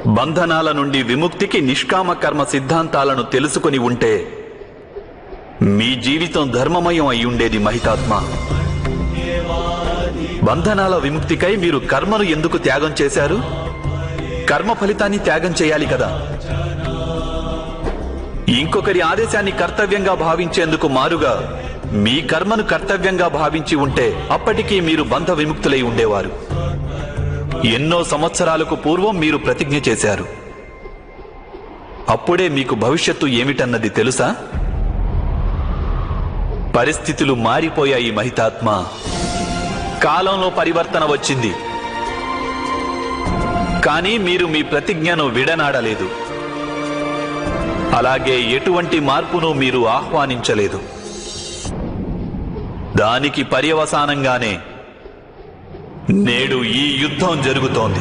బంధనాల నుండి విముక్తికి నిష్కామ కర్మ సిద్ధాంతాలను తెలుసుకుని ఉంటే మీ జీవితం ధర్మమయం అయి ఉండేది మహితాత్మ. బంధనాల విముక్తికై మీరు కర్మను ఎందుకు త్యాగం చేశారు? కర్మ ఫలితాన్ని త్యాగం చేయాలి కదా. ఇంకొకరి ఆదేశాన్ని కర్తవ్యంగా భావించేందుకు మారుగా మీ కర్మను కర్తవ్యంగా భావించి ఉంటే అప్పటికీ మీరు బంధ విముక్తులై ఉండేవారు. ఎన్నో సంవత్సరాలకు పూర్వం మీరు ప్రతిజ్ఞ చేశారు. అప్పుడే మీకు భవిష్యత్తు ఏమిటన్నది తెలుసా? పరిస్థితులు మారిపోయాయి మహితాత్మ. కాలంలో పరివర్తన వచ్చింది. కానీ మీరు మీ ప్రతిజ్ఞను విడనాడలేదు. అలాగే ఎటువంటి మార్పును మీరు ఆహ్వానించలేదు. దానికి పర్యవసానంగానే నేడు ఈ యుద్ధం జరుగుతోంది.